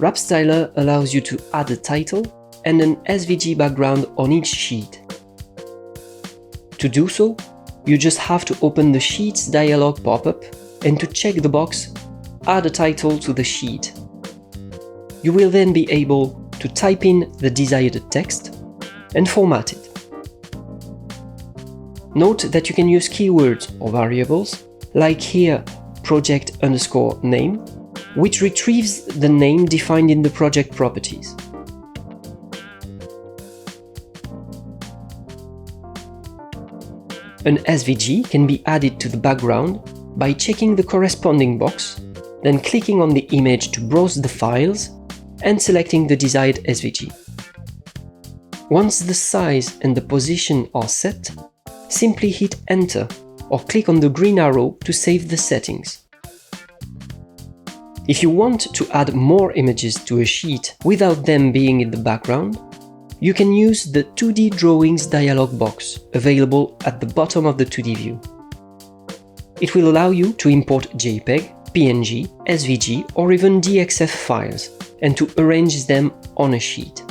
Wrapstyler allows you to add a title and an SVG background on each sheet. To do so, you just have to open the Sheets dialog pop-up and to check the box Add a title to the sheet. You will then be able to type in the desired text and format it. Note that you can use keywords or variables, like here project_name, which retrieves the name defined in the project properties. An SVG can be added to the background by checking the corresponding box, then clicking on the image to browse the files and selecting the desired SVG. Once the size and the position are set, simply hit Enter or click on the green arrow to save the settings. If you want to add more images to a sheet without them being in the background, you can use the 2D Drawings dialog box available at the bottom of the 2D view. It will allow you to import JPEG, PNG, SVG or even DXF files and to arrange them on a sheet.